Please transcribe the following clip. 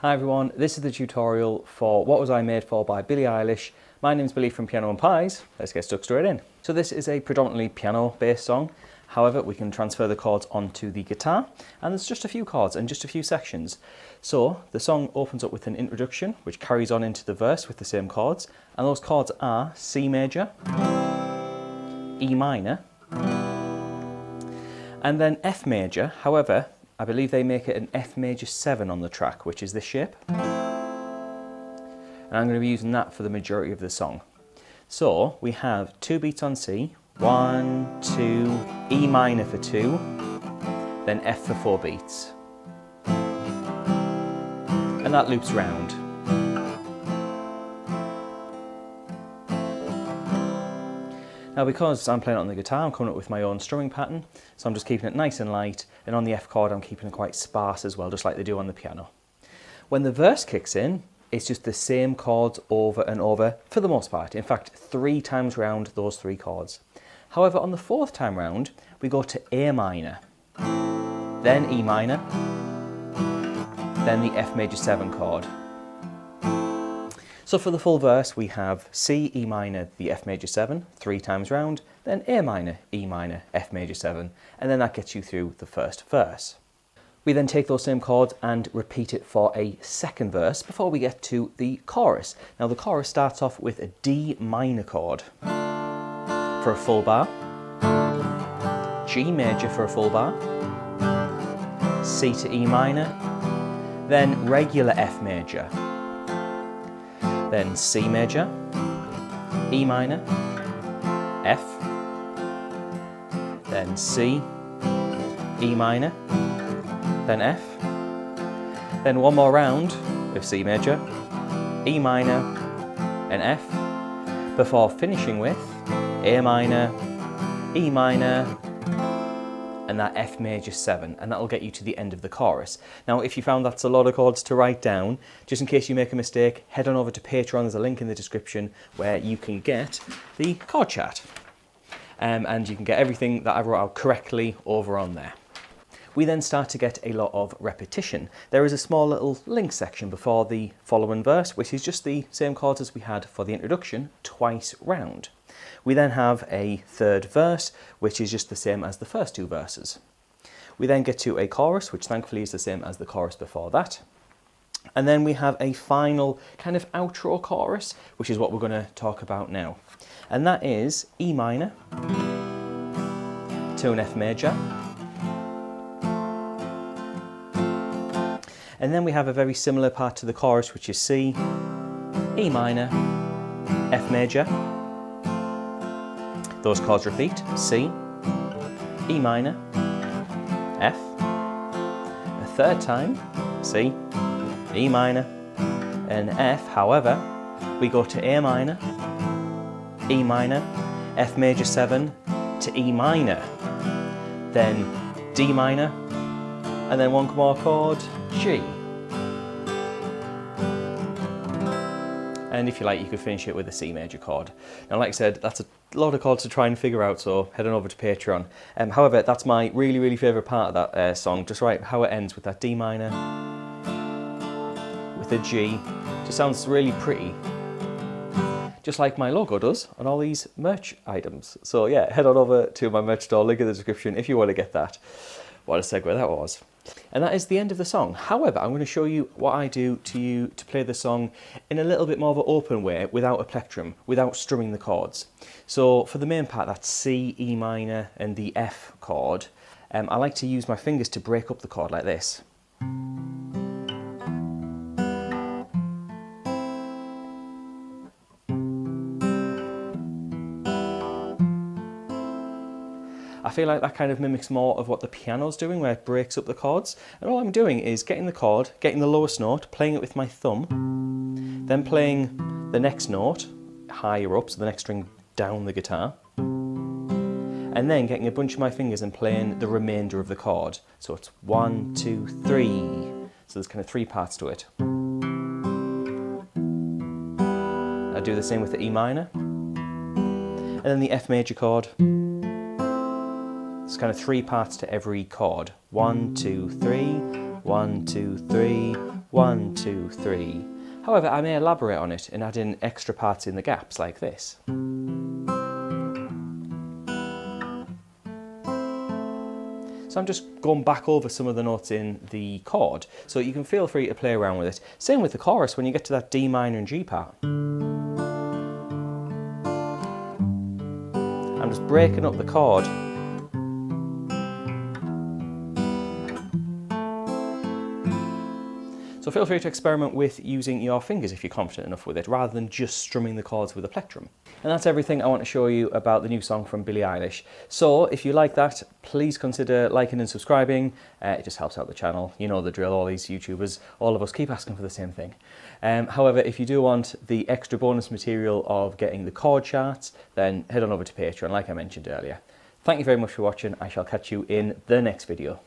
Hi everyone, this is the tutorial for What Was I Made For by Billie Eilish. My name's Billy from Piano and Pies. Let's get stuck straight in. So this is a predominantly piano-based song. However, we can transfer the chords onto the guitar, and there's just a few chords and just a few sections. So the song opens up with an introduction, which carries on into the verse with the same chords, and those chords are C major, E minor, and then F major. However, I believe they make it an F major 7 on the track, which is this shape. And I'm going to be using that for the majority of the song. So we have 2 beats on C, 1, 2, E minor for 2, then F for 4 beats. And that loops round. Now because I'm playing it on the guitar, I'm coming up with my own strumming pattern, so I'm just keeping it nice and light, and on the F chord I'm keeping it quite sparse as well, just like they do on the piano. When the verse kicks in, it's just the same chords over and over for the most part. In fact, 3 times round those 3 chords. However, on the 4th time round, we go to A minor, then E minor, then the F major 7 chord. So for the full verse, we have C, E minor, the F major 7, 3 times round, then A minor, E minor, F major 7, and then that gets you through the first verse. We then take those same chords and repeat it for a second verse before we get to the chorus. Now the chorus starts off with a D minor chord for a full bar, G major for a full bar, C to E minor, then regular F major, then C major, E minor, F, then C, E minor, then F, then one more round of C major, E minor, and F, before finishing with A minor, E minor, and that F major 7, and that'll get you to the end of the chorus. Now, if you found that's a lot of chords to write down, just in case you make a mistake, head on over to Patreon. There's a link in the description where you can get the chord chart. And you can get everything that I wrote out correctly over on there. We then start to get a lot of repetition. There is a small little link section before the following verse, which is just the same chords as we had for the introduction, twice round. We then have a 3rd verse, which is just the same as the first 2 verses. We then get to a chorus, which thankfully is the same as the chorus before that. And then we have a final kind of outro chorus, which is what we're going to talk about now. And that is E minor to an F major. And then we have a very similar part to the chorus, which is C, E minor, F major. Those chords repeat, C, E minor, F, a 3rd time, C, E minor, and F. However, we go to A minor, E minor, F major 7 to E minor, then D minor, and then one more chord, G. And if you like, you could finish it with a C major chord. Now, like I said, that's a lot of chords to try and figure out, so head on over to Patreon. However, that's my really favourite part of that song, just right how it ends with that D minor, with a G. Just sounds really pretty. Just like my logo does on all these merch items. So yeah, head on over to my merch store, link in the description if you want to get that. What a segue that was. And that is the end of the song. However, I'm going to show you what I do to play the song in a little bit more of an open way, without a plectrum, without strumming the chords. So for the main part, that's C, E minor, and the F chord, I like to use my fingers to break up the chord like this. I feel like that kind of mimics more of what the piano's doing, where it breaks up the chords. And all I'm doing is getting the chord, getting the lowest note, playing it with my thumb, then playing the next note higher up, so the next string down the guitar, and then getting a bunch of my fingers and playing the remainder of the chord. So it's 1, 2, 3. So there's kind of 3 parts to it. I do the same with the E minor, and then the F major chord. There's kind of 3 parts to every chord. 1, 2, 3, 1, 2, 3, 1, 2, 3. However, I may elaborate on it and add in extra parts in the gaps like this. So I'm just going back over some of the notes in the chord, so you can feel free to play around with it. Same with the chorus when you get to that D minor and G part. I'm just breaking up the chord. So feel free to experiment with using your fingers if you're confident enough with it, rather than just strumming the chords with a plectrum. And that's everything I want to show you about the new song from Billie Eilish. So if you like that, please consider liking and subscribing. It just helps out the channel. You know the drill, all these YouTubers, all of us keep asking for the same thing. However, if you do want the extra bonus material of getting the chord charts, then head on over to Patreon, like I mentioned earlier. Thank you very much for watching. I shall catch you in the next video.